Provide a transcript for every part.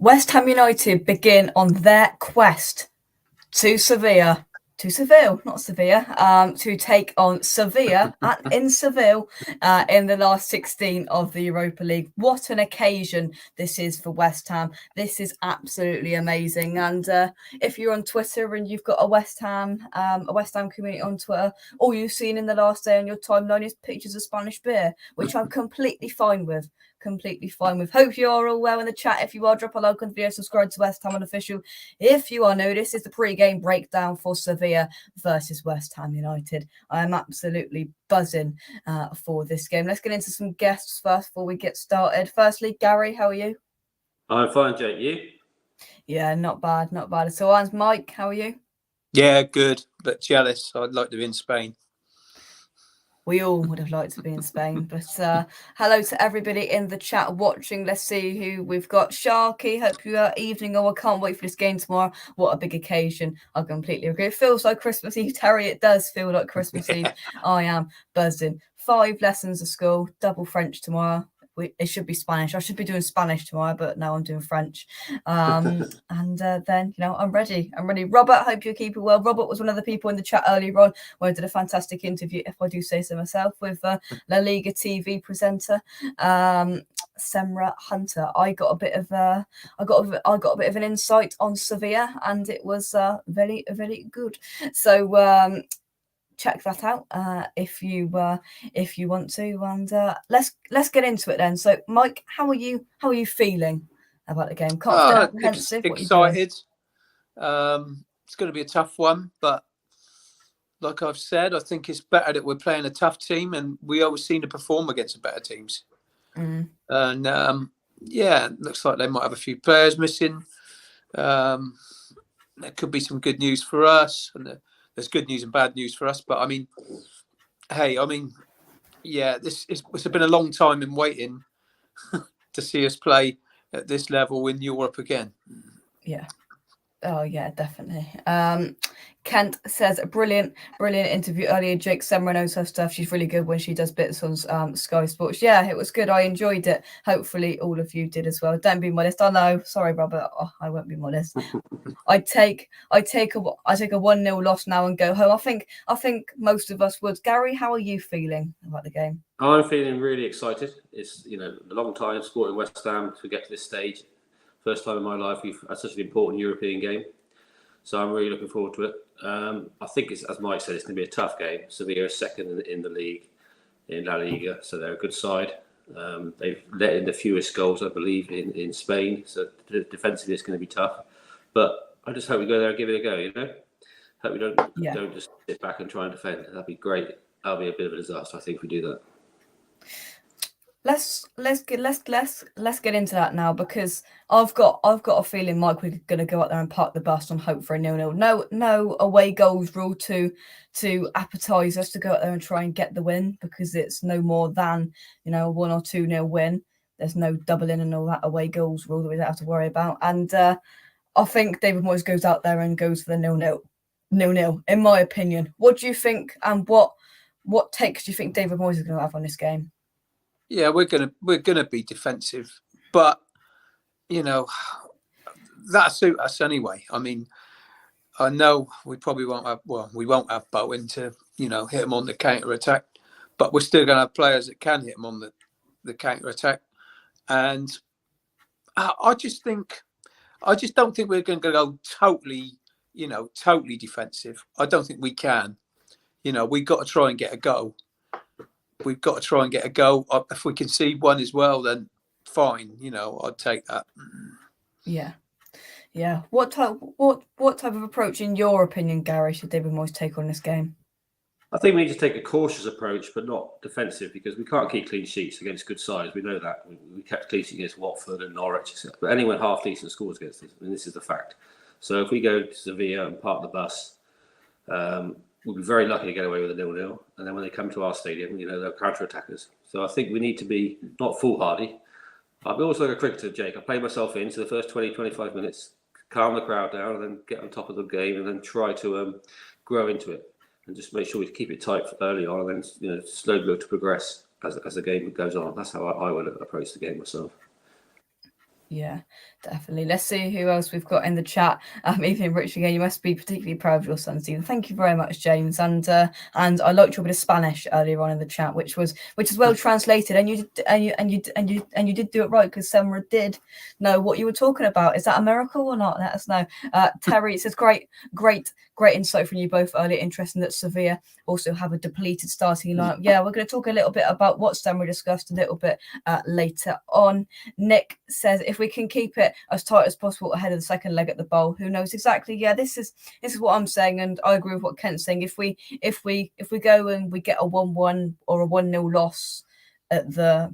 West Ham United begin on their quest to Sevilla, to Seville, not Sevilla, to take on Sevilla in Seville in the last 16 of the Europa League. What an occasion this is for West Ham. This is absolutely amazing. And if you're on Twitter and you've got a West Ham community on Twitter, all you've seen in the last day on your timeline is pictures of Spanish beer, which I'm completely fine with. Hope you are all well in the chat. If you are, drop a like on the video, subscribe to West Ham Unofficial. If you are new, this is the pre-game breakdown for Sevilla versus West Ham United. I am absolutely buzzing for this game. Let's get into some guests first before we get started. Firstly, Gary, how are you? I'm fine, Jake. You? Yeah, not bad at all. And Mike, how are you? Yeah, good, but jealous. I'd like to be in Spain. We all would have liked to be in Spain, but hello to everybody in the chat watching. Let's see who we've got. Sharky, hope you are evening. I can't wait for this game tomorrow. What a big occasion. I completely agree. It feels like Christmas Eve. Terry, it does feel like Christmas Eve. I am buzzing. 5 lessons of school, double French tomorrow. It should be Spanish. I should be doing Spanish tomorrow, but now I'm doing French. And then, I'm ready. Robert, hope you're keeping well. Robert was one of the people in the chat earlier on where I did a fantastic interview, if I do say so myself, with La Liga TV presenter Semra Hunter. I got a bit of an insight on Sevilla, and it was very, very good. So check that out if you want to, and let's get into it then. So, Mike, how are you feeling about the game? Confident, apprehensive, excited. It's going to be a tough one, but like I've said, I think it's better that we're playing a tough team, and we always seem to perform against the better teams. And it looks like they might have a few players missing. There could be some good news for us, and there's good news and bad news for us. But it's been a long time in waiting to see us play at this level in Europe again. Yeah. Oh yeah, definitely. Kent says brilliant interview earlier. Jake Semra knows her stuff. She's really good when she does bits on Sky Sports. Yeah, it was good. I enjoyed it. Hopefully all of you did as well. Don't be modest. I know. Sorry, Robert. I won't be modest. I take a 1-0 loss now and go home. I think most of us would. Gary, how are you feeling about the game? I'm feeling really excited. It's a long time supporting West Ham to get to this stage. First time in my life we've had such an important European game. So I'm really looking forward to it. I think it's, as Mike said, it's going to be a tough game. Sevilla is second in the league, in La Liga, so they're a good side. They've let in the fewest goals, I believe, in Spain. So defensively, it's going to be tough. But I just hope we go there and give it a go. Hope we don't just sit back and try and defend. That'd be great. That'll be a bit of a disaster, I think, if we do that. Let's get into that now, because I've got a feeling, Mike, we're going to go out there and park the bus and hope for a 0-0. No away goals rule to appetise us to go out there and try and get the win, because it's no more than 1 or 2-0 win. There's no doubling and all that away goals rule that we don't have to worry about. And I think David Moyes goes out there and goes for the 0-0. In my opinion, what do you think? And what takes do you think David Moyes is going to have on this game? Yeah, we're gonna be defensive, but that suit us anyway. I mean, I know we probably won't have Bowen to hit him on the counter attack, but we're still gonna have players that can hit him on the counter attack. And I just don't think we're going to go totally defensive. I don't think we can. We've got to try and get a goal. We've got to try and get a goal. If we concede one as well, then fine. I'd take that. Yeah. What type of approach, in your opinion, Gary, should David Moyes take on this game? I think we need to take a cautious approach, but not defensive, because we can't keep clean sheets against good sides. We know that. We kept clean sheets against Watford and Norwich, etc. But anyone half decent scores against us, and this is the fact. So if we go to Sevilla and park the bus, we'll be very lucky to get away with a 0-0. And then when they come to our stadium, they'll counter-attack us. So I think we need to be not foolhardy. I'll be also like a cricketer, Jake. I play myself into the first 20, 25 minutes, calm the crowd down, and then get on top of the game, and then try to grow into it. And just make sure we keep it tight early on, and then slowly look to progress as the game goes on. That's how I would approach the game myself. Yeah, definitely. Let's see who else we've got in the chat. Even Rich again, you must be particularly proud of your son, Stephen. Thank you very much, James. And I liked your bit of Spanish earlier on in the chat, which is well translated. And you did do it right, because Semra did know what you were talking about. Is that a miracle or not? Let us know. Terry says great insight from you both earlier. Interesting that Sevilla also have a depleted starting lineup. Yeah, we're going to talk a little bit about what Semra discussed a little bit later on. Nick says if we can keep it as tight as possible ahead of the second leg at the Bowl, who knows exactly? Yeah, this is what I'm saying, and I agree with what Kent's saying. If we go and we get a 1-1 or a 1-0 loss at the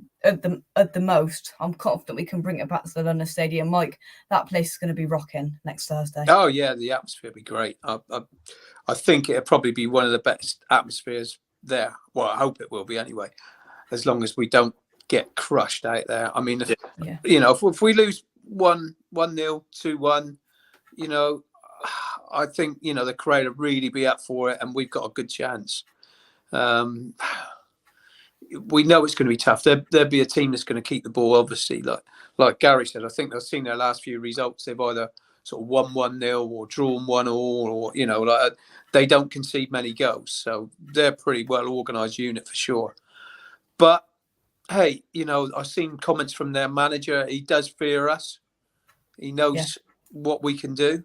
most, I'm confident we can bring it back to the London Stadium. Mike, that place is going to be rocking next Thursday. Oh yeah, the atmosphere will be great. I think it'll probably be one of the best atmospheres there. Well, I hope it will be anyway, as long as we don't get crushed out there. I mean, if we lose 1-0, 2-1, I think the crowd will really be up for it, and we've got a good chance. We know it's going to be tough. There'll be a team that's going to keep the ball, obviously. Like Gary said, I think I've seen their last few results. They've either sort of won 1-0 or drawn 1-1, or they don't concede many goals. So they're a pretty well organised unit for sure. But hey, I've seen comments from their manager. He does fear us. He knows what we can do.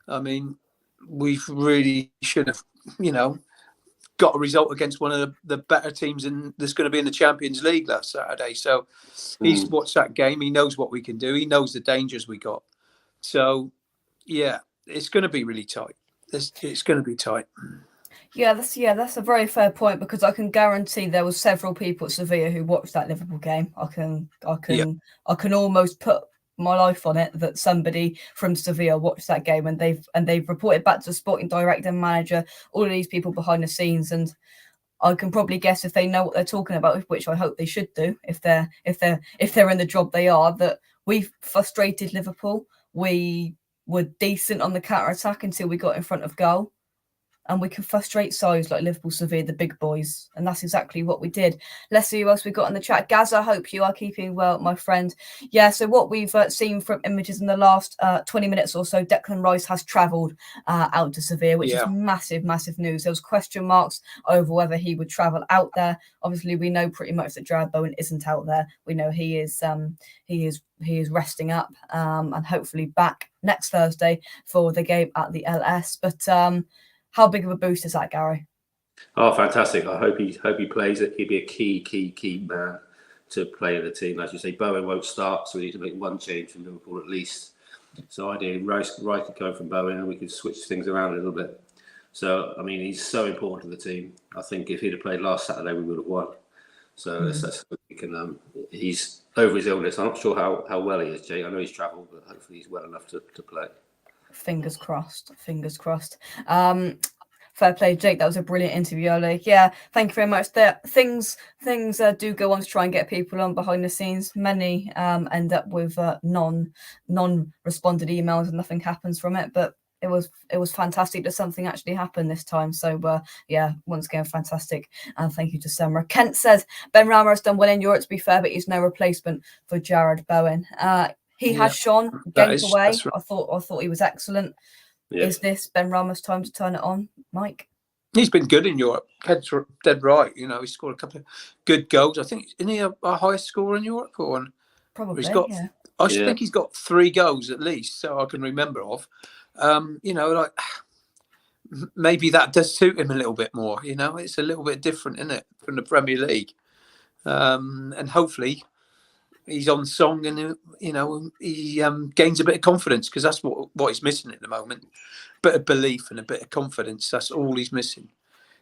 I mean, we really should have, got a result against one of the better teams that's going to be in the Champions League last Saturday. So he's watched that game. He knows what we can do. He knows the dangers we got. So, yeah, it's going to be really tight. It's going to be tight. Yeah, that's a very fair point, because I can guarantee there were several people at Sevilla who watched that Liverpool game. I can almost put my life on it that somebody from Sevilla watched that game, and they've reported back to the sporting director, manager, all of these people behind the scenes, and I can probably guess if they know what they're talking about, which I hope they should do if they're in the job they are, that we frustrated Liverpool. We were decent on the counter attack until we got in front of goal. And we can frustrate sides like Liverpool, Sevilla, the big boys. And that's exactly what we did. Let's see who else we got in the chat. Gaz, I hope you are keeping well, my friend. Yeah, so what we've seen from images in the last 20 minutes or so, Declan Rice has travelled out to Sevilla, which is massive, massive news. There was question marks over whether he would travel out there. Obviously, we know pretty much that Jared Bowen isn't out there. We know he is resting up and hopefully back next Thursday for the game at the LS. But how big of a boost is that, Gary? Oh, fantastic! I hope he plays it. He'd be a key man to play in the team. As you say, Bowen won't start, so we need to make one change from Liverpool at least. So ideally, Rice could go from Bowen, and we could switch things around a little bit. So I mean, he's so important to the team. I think if he'd have played last Saturday, we would have won. So that's we can. He's over his illness. I'm not sure how well he is, Jay. I know he's travelled, but hopefully he's well enough to play. Fingers crossed. Fair play, Jake. That was a brilliant interview. Yeah, thank you very much. Things do go on to try and get people on behind the scenes. Many end up with non-responded emails and nothing happens from it. But it was fantastic that something actually happened this time. So once again, fantastic. And thank you to Semra. Kent says Ben Rama has done well in Europe, to be fair, but he's no replacement for Jared Bowen. He has shone games away. Right. I thought he was excellent. Yeah. Is this Ben Rama's time to turn it on, Mike? He's been good in Europe. Ked's dead right. He scored a couple of good goals. I think, isn't he a highest scorer in Europe? Probably. I think he's got 3 goals at least, so I can remember of. Maybe that does suit him a little bit more. It's a little bit different, isn't it, from the Premier League? And hopefully he's on song, and he gains a bit of confidence, because that's what he's missing at the moment. A bit of belief and a bit of confidence. That's all he's missing.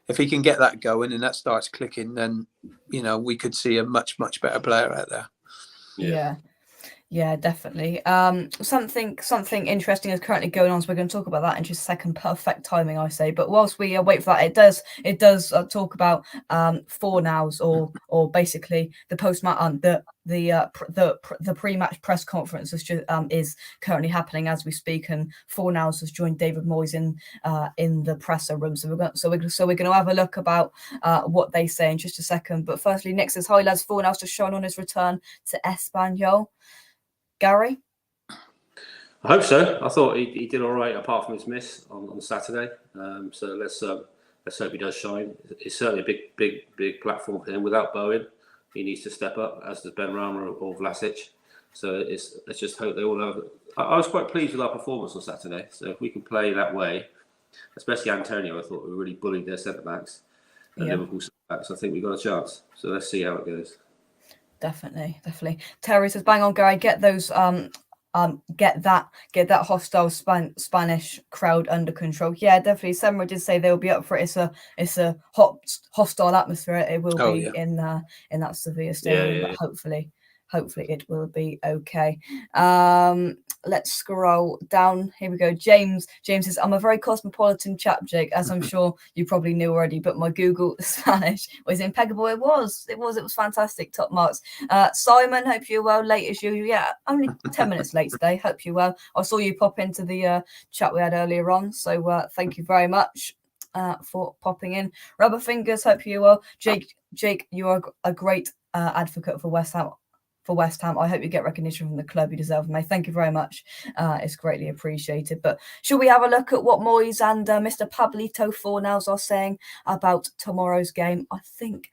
If he can get that going and that starts clicking, then we could see a much, much better player out there. Yeah, definitely. Something interesting is currently going on, so we're going to talk about that in just a second. Perfect timing, I say. But whilst we wait for that, it does talk about 4 nows, or basically the post-match, the pre-match press conference is currently happening as we speak, and 4 nows has joined David Moyes in the presser room. So we're going to have a look about what they say in just a second. But firstly, Nick says, "Hi lads, 4 nows to Sean on his return to Espanyol." Gary, I hope so. I thought he did all right apart from his miss on Saturday. So let's hope he does shine. It's certainly a big platform for him. Without Bowen, he needs to step up, as does Ben Rama or Vlasic. So let's just hope they all have. I was quite pleased with our performance on Saturday. So if we can play that way, especially Antonio, I thought we really bullied their centre backs and Liverpool centre backs. I think we've got a chance. So let's see how it goes. Definitely. Terry says, "Bang on, Gary. Get those get that hostile Spanish crowd under control." Yeah, definitely. Semra did say they'll be up for it. It's a hostile atmosphere. It will be in that Sevilla stadium, but hopefully it will be okay. Let's scroll down. Here we go. James says, "I'm a very cosmopolitan chap, Jake, as I'm sure you probably knew already, but my Google Spanish was impeccable." It was fantastic. Top marks. Simon, hope you're well. Late as usual. Yeah, only 10 minutes late today. Hope you're well. I saw you pop into the chat we had earlier on, so thank you very much for popping in. Rubber fingers, hope you're well. Jake, you are a great advocate for West Ham. I hope you get recognition from the club. You deserve, mate. Thank you very much. It's greatly appreciated. But should we have a look at what Moyes and Mr. Pablito Fornals are saying about tomorrow's game? I think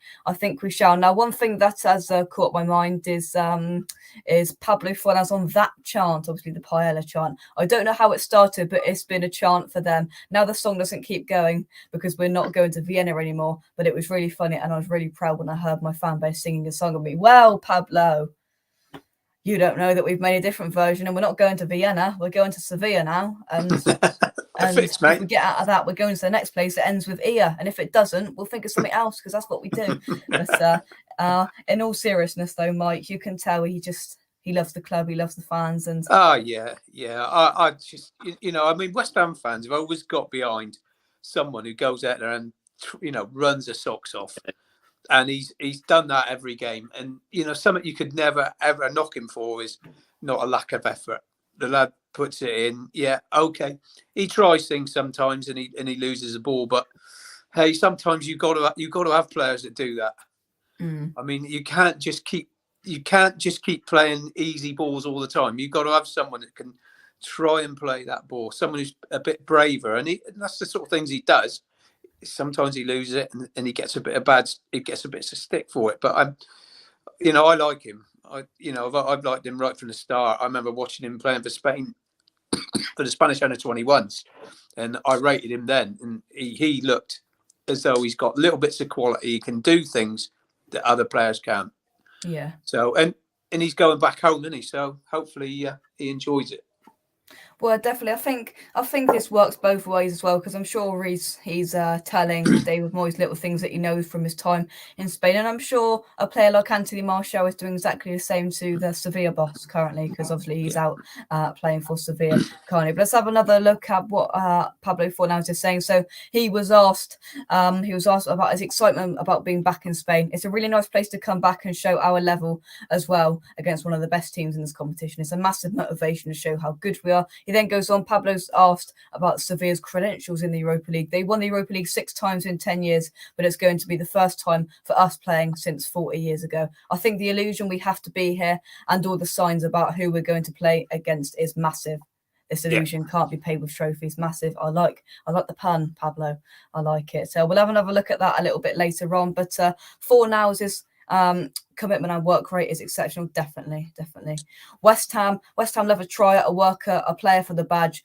we shall. Now, one thing that has caught my mind is Pablo Fornals on that chant, obviously the Paella chant. I don't know how it started, but it's been a chant for them. Now the song doesn't keep going because we're not going to Vienna anymore, but it was really funny and I was really proud when I heard my fan base singing a song of me. Well, Pablo, you don't know that we've made a different version and we're not going to Vienna. We're going to Sevilla now. And fits, if we get out of that, we're going to the next place that ends with Ia. And if it doesn't, we'll think of something else because that's what we do. But in all seriousness, though, Mike, you can tell he loves the club. He loves the fans. And yeah. I just, I mean, West Ham fans have always got behind someone who goes out there and, runs their socks off. And he's done that every game. And, something you could never, ever knock him for is not a lack of effort. The lad puts it in. Yeah, okay. He tries things sometimes and he loses the ball. But, hey, sometimes you got to have players that do that. I mean, you can't just keep playing easy balls all the time. You've got to have someone that can try and play that ball, someone who's a bit braver. And that's the sort of things he does. Sometimes he loses it and he gets a bit of stick for it. But I like him. I've liked him right from the start. I remember watching him playing for Spain for the Spanish under-21s, and I rated him then. And he looked as though he's got little bits of quality. He can do things that other players can't. Yeah. So and he's going back home, isn't he? So hopefully he enjoys it. Well, definitely. I think this works both ways as well because I'm sure he's telling David Moyes little things that he knows from his time in Spain, and I'm sure a player like Anthony Martial is doing exactly the same to the Sevilla boss currently because obviously he's out playing for Sevilla currently. But let's have another look at what Pablo Fornals is saying. So he was asked about his excitement about being back in Spain. It's a really nice place to come back and show our level as well against one of the best teams in this competition. It's a massive motivation to show how good we are. He then goes on. Pablo's asked about Sevilla's credentials in the Europa League. They won the Europa League 6 times in 10 years, but it's going to be the first time for us playing since 40 years ago. I think the illusion we have to be here and all the signs about who we're going to play against is massive. This illusion can't be paid with trophies. Massive. I like the pun, Pablo. I like it. So we'll have another look at that a little bit later on. But Fornals is commitment and work rate is exceptional. Definitely. West Ham love a tryer, a worker, a player for the badge.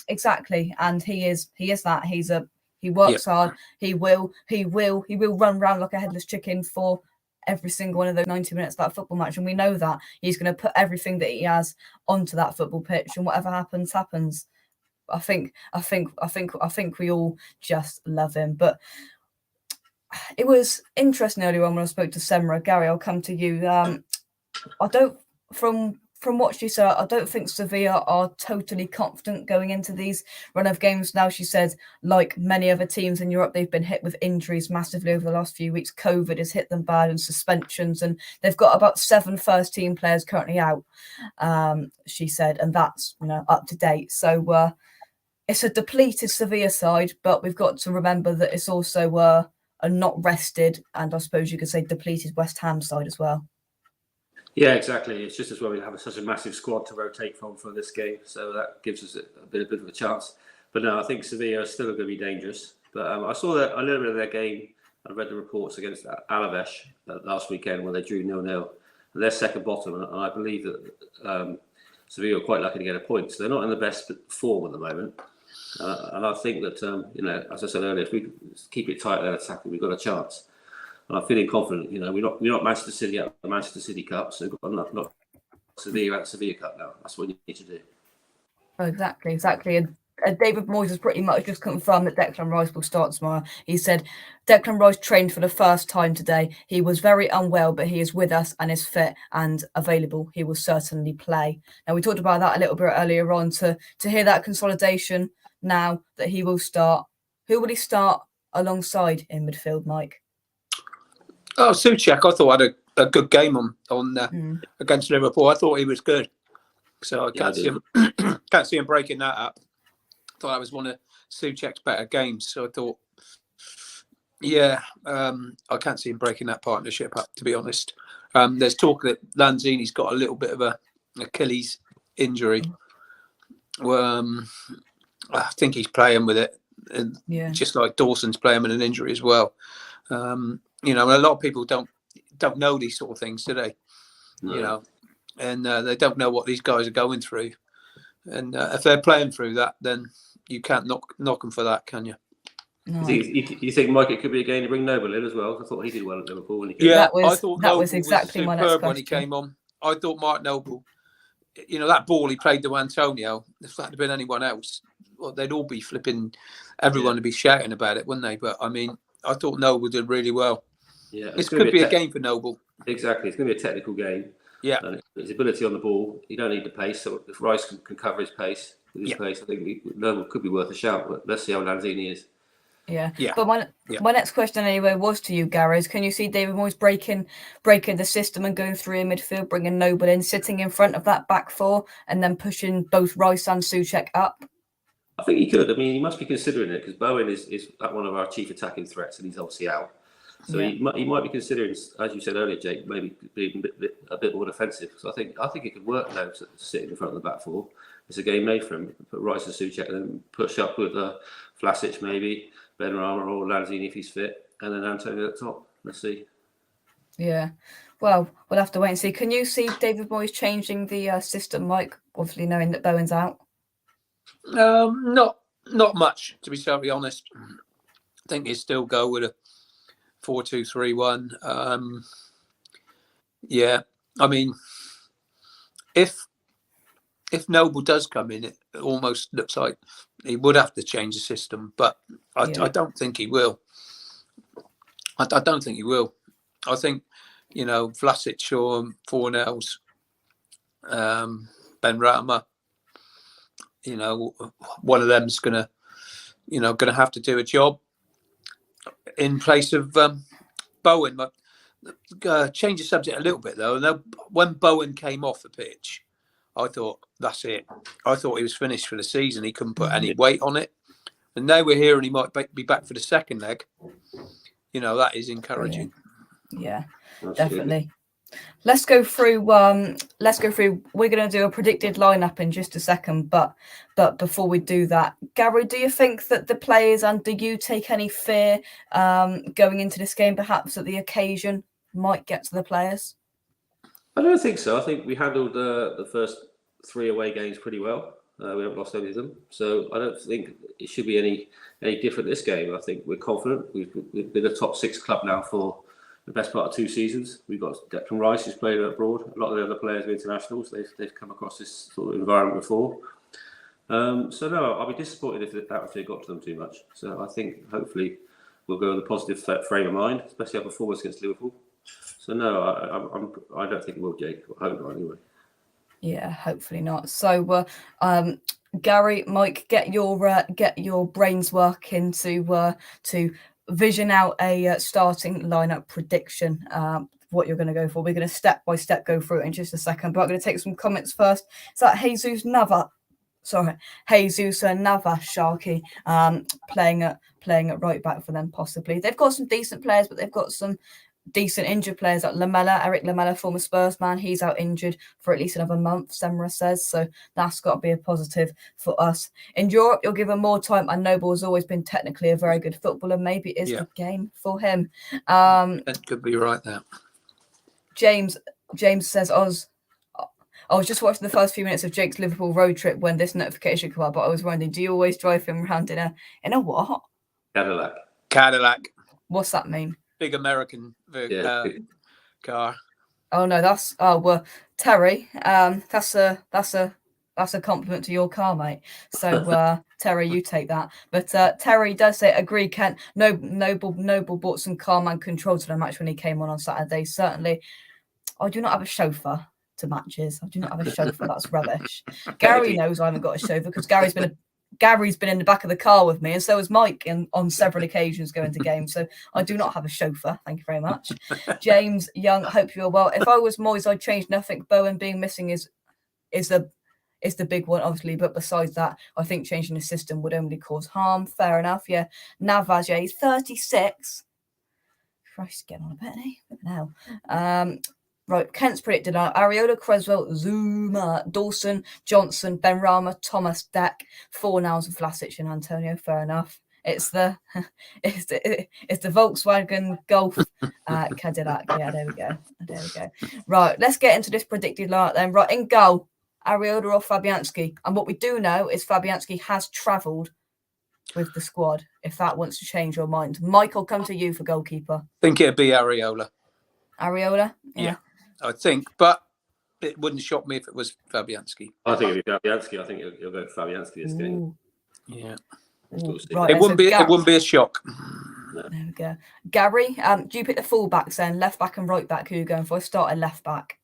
Exactly. And he is that. He works hard. He will run around like a headless chicken for every single one of those 90 minutes of that football match. And we know that he's going to put everything that he has onto that football pitch, and whatever happens. I think we all just love him. But it was interesting earlier on when I spoke to Semra. Gary, I'll come to you. From what she said, I don't think Sevilla are totally confident going into these run of games now. She said, like many other teams in Europe, they've been hit with injuries massively over the last few weeks. COVID has hit them bad and suspensions, and they've got about 7 first-team players currently out, she said, and that's up to date. So it's a depleted Sevilla side, but we've got to remember that it's also a not rested and I suppose you could say depleted West Ham side as well. Yeah, exactly. It's just as well we have such a massive squad to rotate from for this game, so that gives us a bit of a chance. But no, I think Sevilla are still going to be dangerous. But I saw a little bit of their game. I read the reports against Alaves last weekend where they drew 0-0. And they're second bottom, and I believe that Sevilla are quite lucky to get a point. So they're not in the best form at the moment. And I think that, as I said earlier, if we keep it tight and attacking, we've got a chance. And I'm feeling confident. We're not Manchester City at the Manchester City Cup, so we've got not Sevilla at the Sevilla Cup now. That's what you need to do. Oh, exactly. And David Moyes has pretty much just confirmed that Declan Rice will start tomorrow. He said Declan Rice trained for the first time today. He was very unwell, but he is with us and is fit and available. He will certainly play. Now, we talked about that a little bit earlier on. To hear that consolidation now that he will start, who will he start alongside in midfield, Mike? Oh, Souček, I thought had a good game on against Liverpool. I thought he was good. So I can't see him breaking that up. I thought that was one of Souček's better games. So I thought, I can't see him breaking that partnership up, to be honest. There's talk that Lanzini's got a little bit of a Achilles injury. I think he's playing with it, just like Dawson's playing with an injury as well. A lot of people don't know these sort of things, do they? No. And they don't know what these guys are going through. And if they're playing through that, then you can't knock them for that, can you? No. You think, Mike, it could be a game to bring Noble in as well? I thought he did well at Liverpool when he came. Yeah, I thought that Noble was exactly my next question. when he came on. I thought Mark Noble, that ball he played to Antonio, if that had been anyone else, well, they'd all be flipping, everyone would be shouting about it, wouldn't they? But I mean, I thought Noble did really well. Yeah, this could be a game for Noble. Exactly, it's going to be a technical game. Yeah, and his ability on the ball, you don't need the pace. So if Rice can cover his pace with his pace, I think Noble could be worth a shout. But let's see how Lanzini is. Yeah. But my next question anyway was to you, Gary. Can you see David Moyes breaking the system and going through in midfield, bringing Noble in, sitting in front of that back four, and then pushing both Rice and Souček up? I think he could. I mean, he must be considering it because Bowen is one of our chief attacking threats, and he's obviously out. So he might be considering, as you said earlier, Jake, maybe being a bit more defensive. So I think it could work now to sit in front of the back four. It's a game made for him. Put Rice and Souček and then push up with Vlasic maybe, Benrahma or Lanzini if he's fit, and then Antonio at the top. Let's see. Yeah. Well, we'll have to wait and see. Can you see David Moyes changing the system, Mike, obviously knowing that Bowen's out? Not much, to be totally honest. I think he'll still go with a 4-2-3-1. I mean, if Noble does come in, it almost looks like he would have to change the system, but I don't think he will. I don't think he will. I think, Vlasic or Fornells, Benrahma, one of them's gonna have to do a job in place of Bowen. But change the subject a little bit though. And when Bowen came off the pitch, I thought that's it. I thought he was finished for the season. He couldn't put any weight on it. And now we're hearing he might be back for the second leg. That is encouraging. Yeah, definitely. Let's go through. We're going to do a predicted lineup in just a second, but before we do that, Gary, do you think that the players, and do you take any fear going into this game, perhaps that the occasion might get to the players? I don't think so. I think we handled the first 3 away games pretty well. We haven't lost any of them, so I don't think it should be any different this game. I think we're confident. We've been a top 6 club now for the best part of 2 seasons. We've got Declan Rice, who's played abroad. A lot of the other players are internationals. They've come across this sort of environment before. So no, I'll be disappointed if that atmosphere got to them too much. So I think hopefully we'll go in a positive frame of mind, especially our performance against Liverpool. So no, I don't think it will, Jake. I hope not anyway. Yeah, hopefully not. So, Gary, Mike, get your brains working to vision out a starting lineup prediction. What you're going to go for. We're going to step by step go through it in just a second, but I'm going to take some comments first. Is that Jesus Navas, Sharky, playing at right back for them possibly. They've got some decent players, but they've got some decent injured players like Lamella, Eric Lamella, former Spurs man. He's out injured for at least another month, Semra says. So that's got to be a positive for us. In Europe, you'll give him more time. And Noble has always been technically a very good footballer. Maybe it is the game for him. That could be right there. James says, I was just watching the first few minutes of Jake's Liverpool road trip when this notification came up, but I was wondering, do you always drive him around in a what? Cadillac. What's that mean? Big American car. Oh no, well, Terry. That's a compliment to your car, mate. So Terry, you take that. But Terry does say, agree, Kent. Noble bought some Carman control to the match when he came on Saturday. Certainly, I do not have a chauffeur to matches. I do not have a chauffeur. That's rubbish. Gary knows I haven't got a chauffeur because Gary's been in the back of the car with me, and so has Mike on several occasions going to games. So I do not have a chauffeur. Thank you very much. James Young, hope you're well. If I was Moyes, I'd change nothing. Bowen being missing is the big one, obviously. But besides that, I think changing the system would only cause harm. Fair enough. Yeah. Navas, yeah, he's 36. Christ, getting on a bit, isn't he? Now. Right, Kent's predicted Areola, Creswell, Zuma, Dawson, Johnson, Benrahma, Thomas, Deck, 4 nows of Vlasic and Antonio. Fair enough. It's the Volkswagen Golf Cadillac. Yeah, there we go. Right, let's get into this predicted lineup then. Right, in goal, Areola or Fabianski. And what we do know is Fabianski has travelled with the squad. If that wants to change your mind, Mike, I'll come to you for goalkeeper. I think it'd be Areola. Areola, yeah. I think, but it wouldn't shock me if it was Fabianski. I think it'd be Fabianski. I think he'll go Fabianski this game. Yeah. Right, it wouldn't be a shock. No. There we go. Gary, do you pick the fullbacks then? Left back and right back, who are you going for? Start a left back.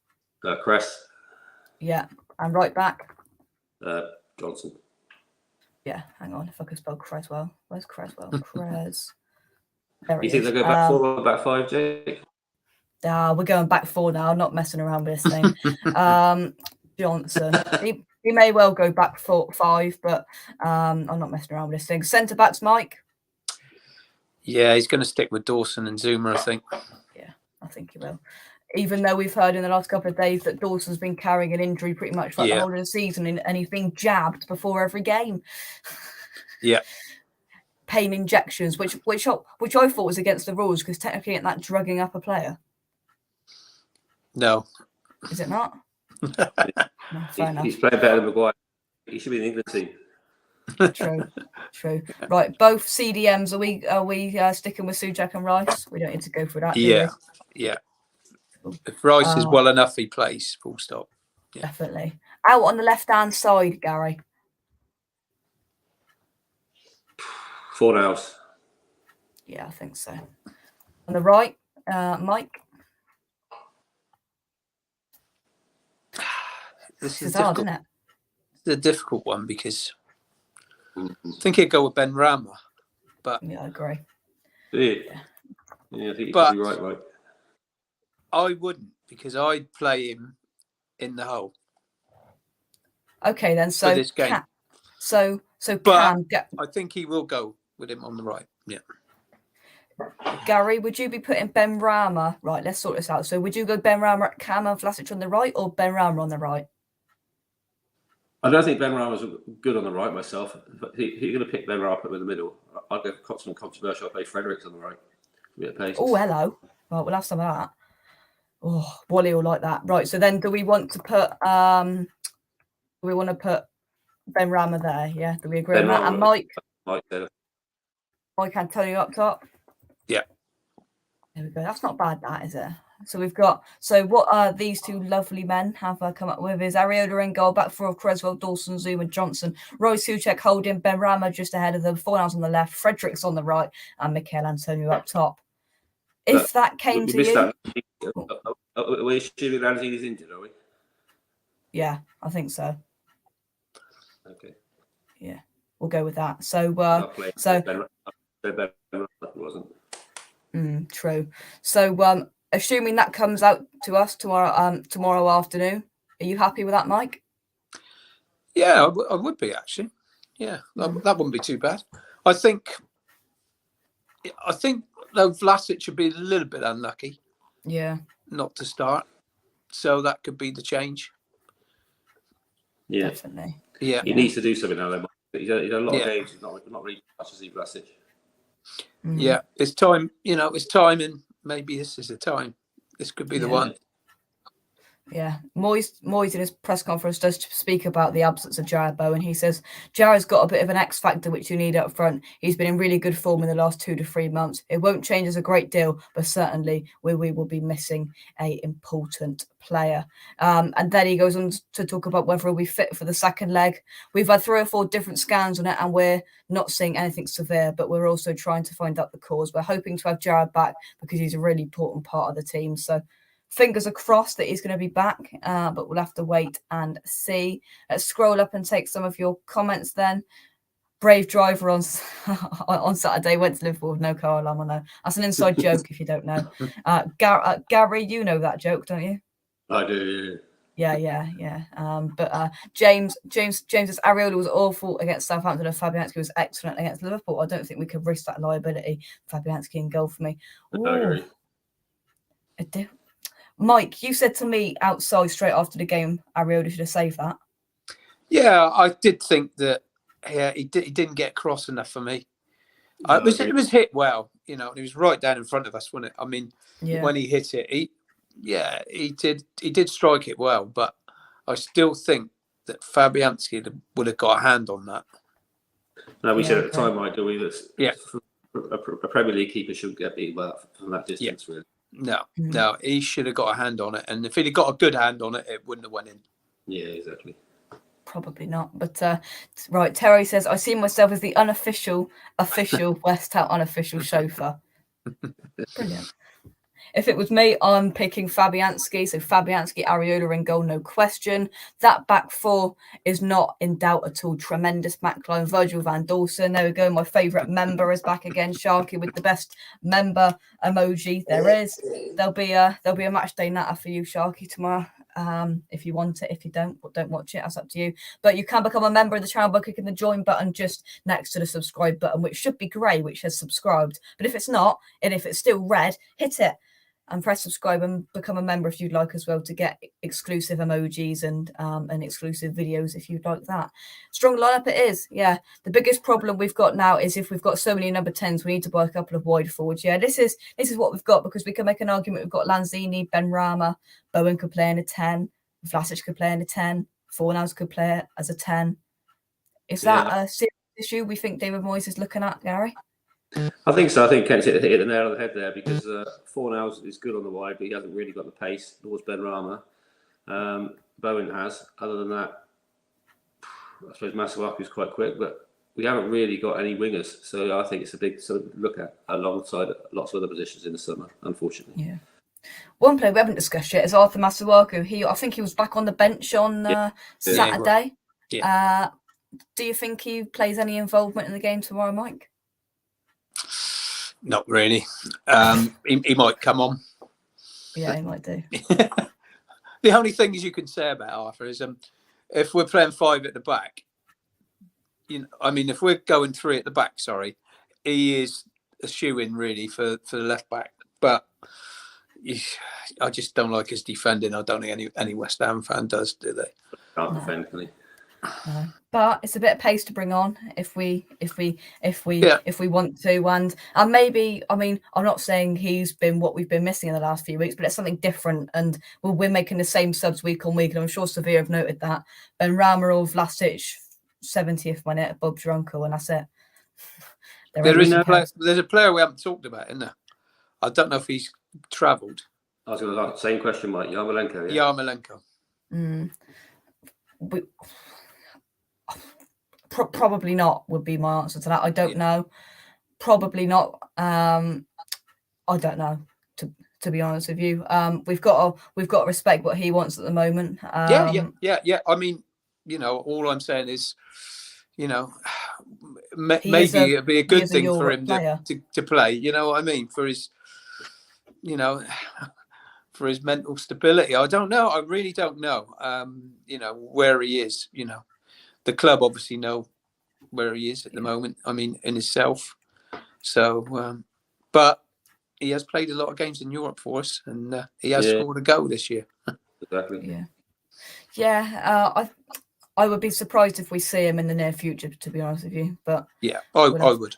Cress. Yeah. And right back? Johnson. Yeah, hang on. If I could spell Creswell. Where's Creswell? Cres. You think they'll go back 4 or back 5, Jake? We're going back 4 now. I'm not messing around with this thing. Johnson. He may well go back 5, but I'm not messing around with this thing. Centre backs, Mike? Yeah, he's going to stick with Dawson and Zuma, I think. Yeah, I think he will. Even though we've heard in the last couple of days that Dawson's been carrying an injury pretty much the whole of the season, and he's been jabbed before every game. Yeah. Pain injections, which I thought was against the rules because technically isn't that drugging up a player? No. Is it not? No, fair enough. He's playing better than Maguire. He should be in the England team. True. Right, both CDMs. Are we sticking with Suchak and Rice? We don't need to go for that. Yeah. If Rice is well enough, he plays. Full stop. Yeah. Definitely. Out on the left-hand side, Gary. 4 nows. Yeah, I think so. On the right, Mike. This is hard, isn't it? It's a difficult one because I think he'd go with Benrahma, but yeah, I agree. Yeah, I think you're right. I wouldn't because I'd play him in the hole. Okay, then. So for this game. I think he will go with him on the right. Yeah. Gary, would you be putting Benrahma? Right, let's sort this out. So would you go Benrahma at Cam and Vlasic on the right or Benrahma on the right? I don't think Benrahma's good on the right myself. But he's going to pick Benrahma up in the middle. I'd go for some controversial. I'll play Fredericks on the right. A bit of pace. Oh, hello. Right, we'll have some of that. Oh, Wally will like that. Right, so then do we want to put Benrahma there? Yeah, do we agree on that? And Mike Antonio up top? Yeah. There we go. That's not bad, that, is it? So we've got, what these two lovely men have come up with is Areola in goal, back 4 of Creswell, Dawson, Zuma, Johnson, Roy Suchek holding, Benrahma just ahead of them, 4 nows on the left, Fredericks on the right, and Mikel Antonio up top. If that came to you... We're assuming Lanzini's injured, are we? Yeah, I think so. Okay. Yeah, we'll go with that. So, wasn't. True. So, assuming that comes out to us tomorrow afternoon, are you happy with that, Mike? Yeah, I would be actually. Yeah, that wouldn't be too bad. I think though Vlasic should be a little bit unlucky not to start. So that could be the change. Yeah, Definitely. Yeah, he needs to do something now. Though. He's had a lot of Yeah. games. He's not really much as he Vlasic. yeah. It's time. It's time, and maybe this is the time. This could be the one. Yeah, Moyes in his press conference does speak about the absence of Jarrod Bowen. He says Jarrod's got a bit of an X factor which you need up front. He's been in really good form in the last 2 to 3 months. It won't change us a great deal, but certainly we will be missing a important player. And then he goes on to talk about whether he'll be fit for the second leg. We've had 3 or 4 different scans on it, and we're not seeing anything severe, but we're also trying to find out the cause. We're hoping to have Jarrod back because he's a really important part of the team. So fingers are crossed that he's going to be back, but we'll have to wait and see. Let's scroll up and take some of your comments then. Brave driver on Saturday went to Liverpool with no car alarm. I know that's an inside joke if you don't know. Gary, you know that joke, don't you? I do. Yeah. But James says Areola was awful against Southampton and Fabianski was excellent against Liverpool. I don't think we could risk that liability. Fabianski in goal for me. I agree. I do. Mike, you said to me outside straight after the game, Areola should have saved that. Yeah, I did think that. Yeah, he didn't get across enough for me. It was hit well, and he was right down in front of us, wasn't it? I mean, when he hit it, he did strike it well, but I still think that Fabianski would have got a hand on that. No, we said at the time, Mike, do we? Yeah. A Premier League keeper shouldn't get beat from that distance, really. No, he should have got a hand on it, and if he'd have got a good hand on it, it wouldn't have went in. Yeah, exactly. Probably not, but right. Terry says I see myself as the official West Ham unofficial chauffeur. Brilliant. If it was me, I'm picking Fabianski. So Fabianski, Areola in goal, no question. That back 4 is not in doubt at all. Tremendous backline. Virgil van Dawson. There we go. My favourite member is back again. Sharky with the best member emoji there is. There'll be a match day natter for you, Sharky, tomorrow. If you want it. If you don't watch it. That's up to you. But you can become a member of the channel by clicking the join button just next to the subscribe button, which should be grey, which says subscribed. But if it's not, and if it's still red, hit it. And press subscribe and become a member if you'd like as well to get exclusive emojis and exclusive videos if you'd like that. Strong lineup it is, yeah. The biggest problem we've got now is if we've got so many number 10s, we need to buy a couple of wide forwards. Yeah, this is what we've got because we can make an argument. We've got Lanzini, Benrahma, Bowen could play in a 10, Vlasic could play in a 10, Fornals could play as a 10. Is that a serious issue we think David Moyes is looking at, Gary? I think so. I think Kent's hit the nail on the head there because Fornals is good on the wide, but he hasn't really got the pace. Nor Benrahma. Bowen has. Other than that, I suppose Masuaku is quite quick, but we haven't really got any wingers. So I think it's a big sort of look at alongside lots of other positions in the summer, unfortunately. Yeah. One player we haven't discussed yet is Arthur Masuaku. I think he was back on the bench on Saturday. Yeah. Do you think he plays any involvement in the game tomorrow, Mike? Not really. He might come on. Yeah, he might do. The only thing you can say about Arthur is if we're playing 5 at the back, if we're going 3 at the back, he is a shoe-in really for the left back. But I just don't like his defending. I don't think any West Ham fan does, do they? Can't defend, can he? No. But it's a bit of pace to bring on if we want to, and maybe I'm not saying he's been what we've been missing in the last few weeks, but it's something different, and we're making the same subs week on week, and I'm sure Sevilla have noted that. Benrahma or Vlasic, 70th minute, Bob's your uncle, and that's it. There's a player we haven't talked about, isn't there? I don't know if he's travelled. I was going to ask the same question, Mike. Yarmolenko. Yeah? Yarmolenko. Probably not would be my answer to that. I don't know. Probably not. I don't know. To be honest with you, we've got to respect what he wants at the moment. Yeah. I mean, all I'm saying is, maybe it'd be a good thing for him to play. You know what I mean? For his, for his mental stability. I don't know. I really don't know. Where he is. The club obviously know where he is at the moment. I mean, in himself. So, but he has played a lot of games in Europe for us, and he has Yeah. scored a goal this year. Exactly. Yeah. I would be surprised if we see him in the near future, to be honest with you. But Yeah, I would.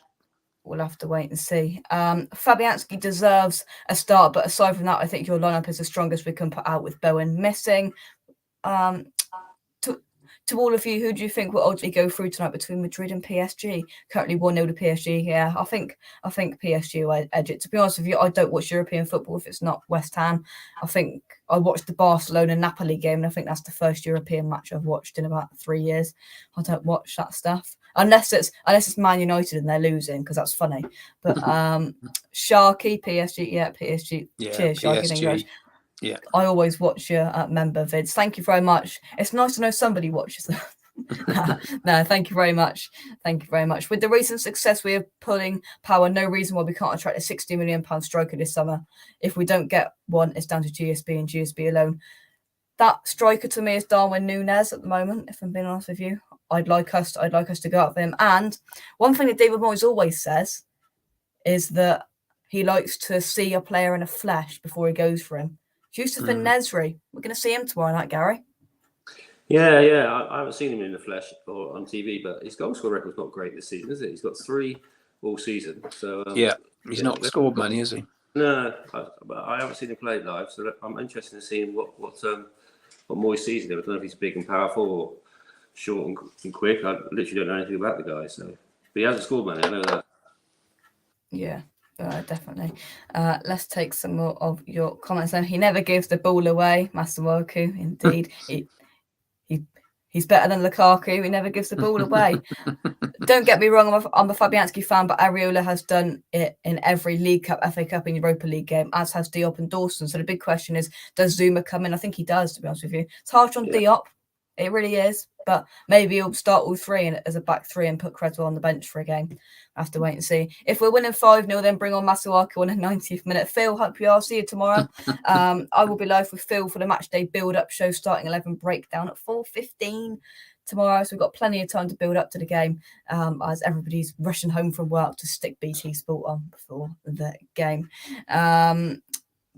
We'll have to wait and see. Fabianski deserves a start, but aside from that, I think your lineup is the strongest we can put out with Bowen missing. To all of you, who do you think will ultimately go through tonight between Madrid and PSG? Currently 1-0 to PSG. Yeah, I think PSG will edge it. To be honest with you, I don't watch European football if it's not West Ham. I think I watched the Barcelona-Napoli game, and I think that's the first European match I've watched in about 3 years. I don't watch that stuff unless it's Man United and they're losing, because that's funny. But Sharky, PSG, yeah, PSG. Yeah, Cheers, Sharky. Thank you very much. Yeah. I always watch your member vids. Thank you very much. It's nice to know somebody watches them. No, thank you very much. Thank you very much. With the recent success we are pulling power, no reason why we can't attract a £60 million striker this summer. If we don't get one, it's down to GSB and GSB alone. That striker to me is Darwin Núñez at the moment, if I'm being honest with you. I'd like us to go up for him. And one thing that David Moyes always says is that he likes to see a player in a flesh before he goes for him. Yusuf Nesri, we're going to see him tomorrow night, Gary. Yeah. I haven't seen him in the flesh or on TV, but his goal score record's not great this season, is it? He's got 3 all season. So he's not scored many, has he? No, but I haven't seen him play live, so I'm interested in seeing what Moyes sees in him. I don't know if he's big and powerful or short and quick. I literally don't know anything about the guy. So, but he hasn't scored many. I know that. Yeah. Definitely. Let's take some more of your comments. Then he never gives the ball away, Masuaku. Indeed, he's better than Lukaku. He never gives the ball away. Don't get me wrong, I'm a Fabianski fan, but Areola has done it in every League Cup, FA Cup, and Europa League game, as has Diop and Dawson. So the big question is, does Zuma come in? I think he does, to be honest with you. It's harsh on Diop. It really is. But maybe he'll start all 3 as a back 3 and put Creswell on the bench for a game. I have to wait and see. If we're winning 5-0, then bring on Masuaku on the 90th minute. Phil, hope you are. See you tomorrow. I will be live with Phil for the match day build-up show, starting 11 breakdown at 4:15 tomorrow. So we've got plenty of time to build up to the game as everybody's rushing home from work to stick BT Sport on before the game.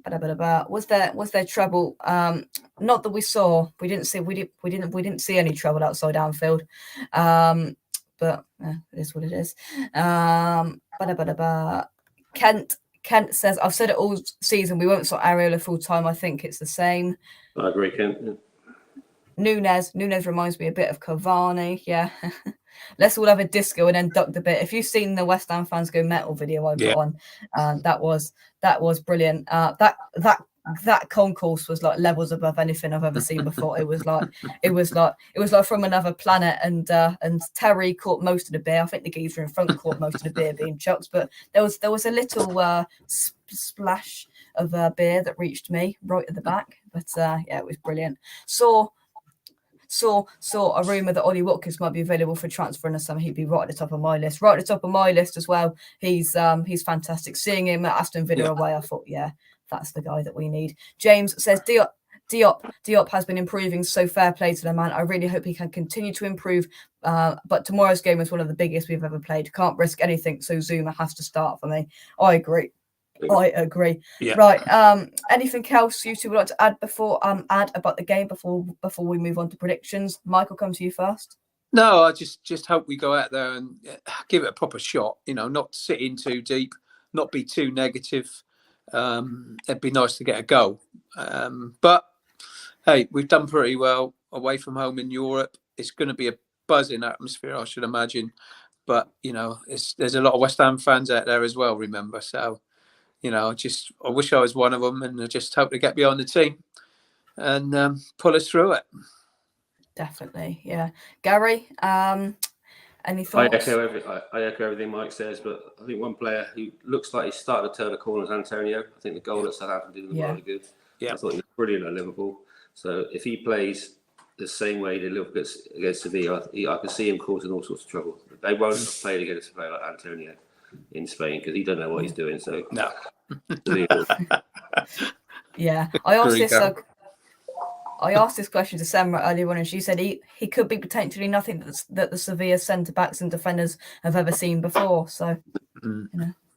Was there trouble? Not that we saw. We didn't see any trouble outside Anfield. But it is what it is. Kent says, I've said it all season, we won't sort Areola full time. I think it's the same. I agree, Kent. Núñez reminds me a bit of Cavani. Yeah. Let's all have a disco and then duck the bit. If you've seen the West Ham fans go metal video I put on, that was brilliant. That concourse was like levels above anything I've ever seen before. It was like from another planet. And Terry caught most of the beer. I think the geezer in front caught most of the beer being chucked, but there was a little splash of beer that reached me right at the back. But it was brilliant. Saw a rumour that Ollie Watkins might be available for transfer in the summer. He'd be right at the top of my list. Right at the top of my list as well. He's fantastic. Seeing him at Aston Villa away, I thought, that's the guy that we need. James says Diop has been improving, so fair play to the man. I really hope he can continue to improve. But tomorrow's game was one of the biggest we've ever played. Can't risk anything, so Zuma has to start for me. I agree. Yeah. Right. Anything else you two would like to add add about the game before we move on to predictions? Michael, come to you first. No, I just hope we go out there and give it a proper shot. Not sit in too deep, not be too negative. It'd be nice to get a goal. But hey, we've done pretty well away from home in Europe. It's going to be a buzzing atmosphere, I should imagine. But there's a lot of West Ham fans out there as well. Remember, so. I wish I was one of them, and I just hope to get behind the team and pull us through it. Definitely, yeah. Gary, any thoughts? I echo everything Mike says, but I think one player who looks like he's starting to turn a corner is Antonio. I think the goal at Southampton did him really good. Yeah. I thought he was brilliant at Liverpool. So if he plays the same way he did against Sevilla, I can see him causing all sorts of trouble. They won't have played against a player like Antonio in Spain because he don't know what he's doing. So no. Yeah, I asked this question to Samra earlier on, and she said he could be potentially nothing that the Sevilla centre backs and defenders have ever seen before. So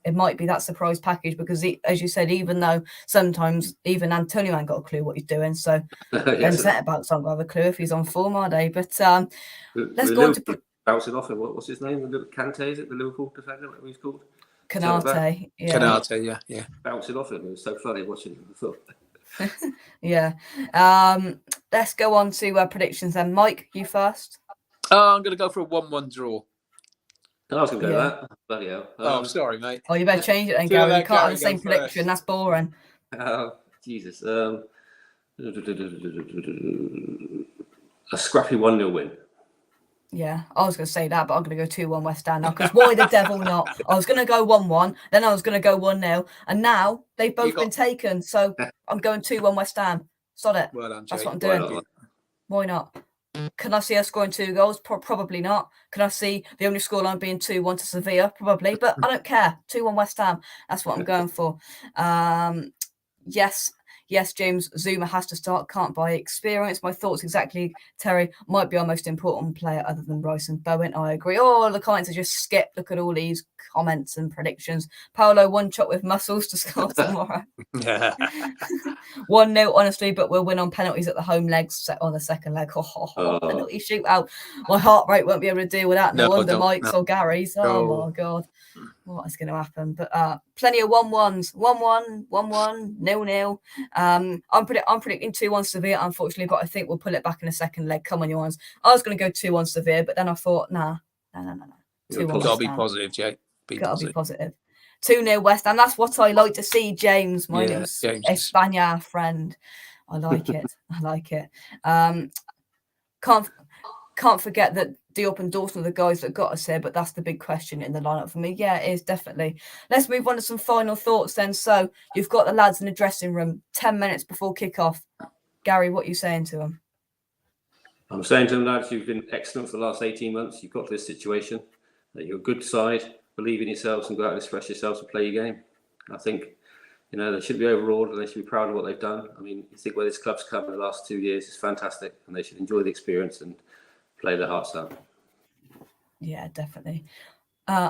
it might be that surprise package because, as you said, even though sometimes even Antonio ain't got a clue what he's doing, so Ben centre-backs don't have a clue if he's on form, are they? But let's go on to bouncing off him. What's his name? Kante, is it the Liverpool defender? Whatever he's called. Canate, yeah. Canate, yeah. Bouncing off him. It was so funny watching him. Yeah. Let's go on to predictions then. Mike, you first. I'm going to go for a 1-1 draw. I was going to go that. Bloody hell. Oh, sorry, mate. Oh, you better change it then, Gary. You can't have the same prediction. That's boring. Jesus. A scrappy 1-0 win. Yeah, I was going to say that, but I'm going to go 2-1 West Ham now, because why the devil not? I was going to go 1-1, then I was going to go 1-0, and now they've both been taken, so I'm going 2-1 West Ham. Sod it. Well done, Jake. That's what I'm doing. Why not? Can I see us scoring 2 goals? Probably not. Can I see the only scoreline being 2-1 to Sevilla? Probably, but I don't care. 2-1 West Ham. That's what I'm going for. Yes, James Zuma has to start. Can't buy experience. My thoughts exactly. Terry might be our most important player other than Rice and Bowen. I agree. Oh, the comments are just skipped. Look at all these comments and predictions. Paolo, 1 shot with muscles to score tomorrow. 1-0, honestly, but we'll win on penalties at the home legs on the second leg. Penalty shootout. My heart rate won't be able to deal with that. No wonder Mike's or Gary's. Oh my God. What is going to happen? But plenty of 1-1s. 1-1, 1-1, 0-0. I'm predicting 2-1 Sevilla, unfortunately, but I think we'll pull it back in the second leg. Come on, you ones. I was going to go 2-1 Sevilla, but then I thought, no. 2-1 Gotta be positive, Jake. Gotta be positive. 2-0 West Ham. That's what I like to see, James. My name's España, friend. I like it. I like it. Can't forget that Diop and Dawson are the guys that got us here, but that's the big question in the lineup for me. Yeah, it is, definitely. Let's move on to some final thoughts then. So you've got the lads in the dressing room 10 minutes before kickoff. Gary, what are you saying to them? I'm saying to them, lads, you've been excellent for the last 18 months. You've got to this situation. You're a good side. Believe in yourselves and go out and express yourselves and play your game. I think, they shouldn't be overawed and they should be proud of what they've done. I mean, you think where this club's come in the last 2 years is fantastic, and they should enjoy the experience and play their hearts out. Yeah, definitely.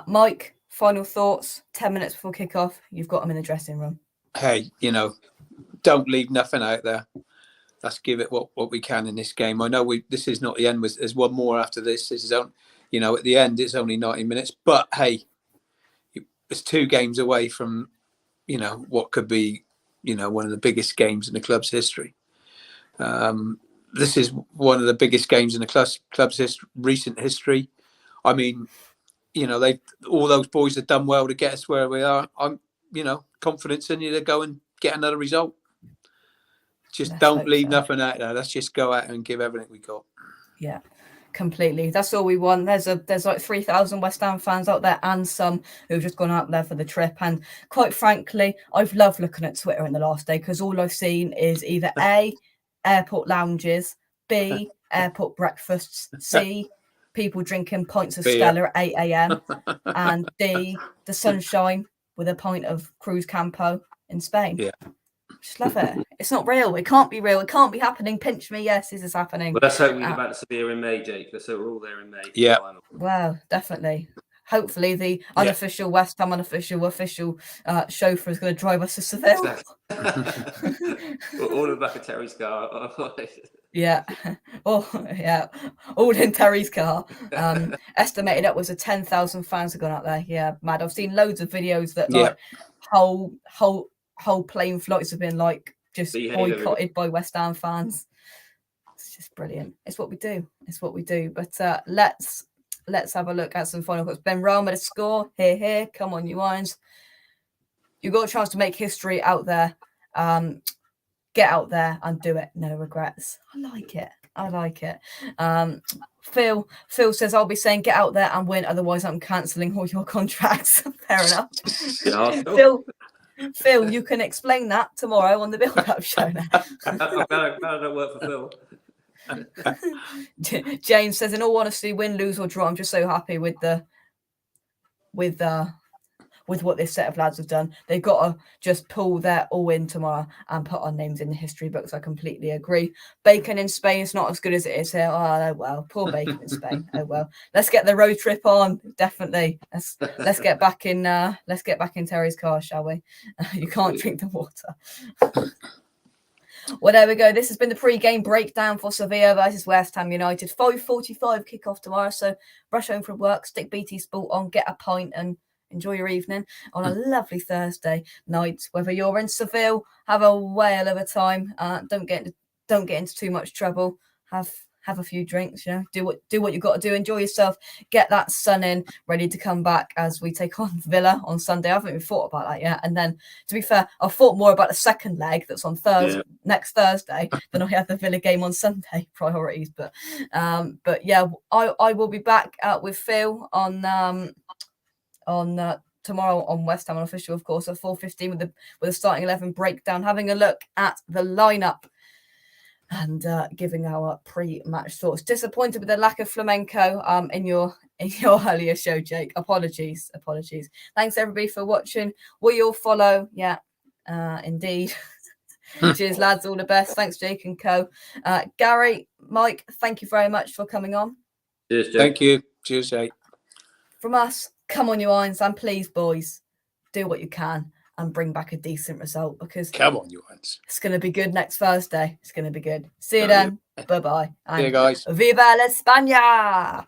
Mike, final thoughts, 10 minutes before kickoff. You've got them in the dressing room. Hey, don't leave nothing out there. Let's give it what we can in this game. I know this is not the end. There's one more after this. This is at the end, it's only 90 minutes. But hey, it's 2 games away from, what could be, one of the biggest games in the club's history. This is one of the biggest games in the club's recent history. I mean, all those boys have done well to get us where we are. I'm, confidence in you to go and get another result. Just don't leave nothing out there. Let's just go out and give everything we got. Yeah, completely. That's all we want. There's like 3,000 West Ham fans out there and some who've just gone out there for the trip. And quite frankly, I've loved looking at Twitter in the last day because all I've seen is either A, airport lounges, B, airport breakfasts, C, people drinking pints of Stella at 8 a.m, and D, the sunshine with a pint of Cruz Campo in Spain. Yeah. Just love it. It's not real. It can't be real. It can't be happening. Pinch me. Yes, this is happening. Well, let's hope we get back to Sevilla in May, Jake. Let's hope we're all there in May. Yeah. Well, definitely. Hopefully the unofficial West Ham official chauffeur is going to drive us to Seville. All in the back of Terry's car. Yeah. Oh, yeah. All in Terry's car. Estimated that was 10,000 fans have gone out there. Yeah, mad. I've seen loads of videos that like whole plane flights have been like just boycotted by West Ham fans. It's just brilliant. It's what we do. It's what we do. But let's have a look at some final thoughts. Ben Rama to score. Here. Come on, you irons. You've got a chance to make history out there. Get out there and do it. No regrets. I like it. Phil says, I'll be saying get out there and win, otherwise I'm cancelling all your contracts. Fair enough. Phil, you can explain that tomorrow on the build-up show now. I'm glad I don't work for Phil. James says, in all honesty, win, lose or draw, I'm just so happy with with what this set of lads have done. They've got to just pull their all in tomorrow and put our names in the history books. I completely agree. Bacon in Spain is not as good as it is here. Oh well, poor Bacon in Spain. Oh well. Let's get the road trip on. Definitely. Let's get back in. Let's get back in Terry's car, shall we? You can't drink the water. Well, there we go. This has been the pre-game breakdown for Sevilla versus West Ham United. 5:45 kickoff tomorrow. So rush home from work, stick BT Sport on, get a pint, and enjoy your evening on a lovely Thursday night. Whether you're in Seville, have a whale of a time. Don't get into too much trouble. Have a few drinks, do what you got to do. Enjoy yourself. Get that sun in, ready to come back as we take on Villa on Sunday. I haven't even thought about that yet. And then, to be fair, I thought more about the second leg that's on next Thursday than I had the Villa game on Sunday. Priorities, but yeah, I will be back with Phil on tomorrow on West Ham Unofficial, of course, at 4:15 with a starting 11 breakdown, having a look at the lineup and giving our pre-match thoughts. Disappointed with the lack of flamenco in your earlier show, Jake. Apologies. Thanks everybody for watching. We all follow. Yeah, indeed. Cheers, lads. All the best. Thanks, Jake and co. Gary, Mike, thank you very much for coming on. Cheers, Jake. Thank you. Cheers, Jake. From us, come on, you Irons, and please, boys, do what you can and bring back a decent result, because Come on, you Irons. It's going to be good next Thursday. It's going to be good. See you then. Bye-bye. See you guys. Viva la España!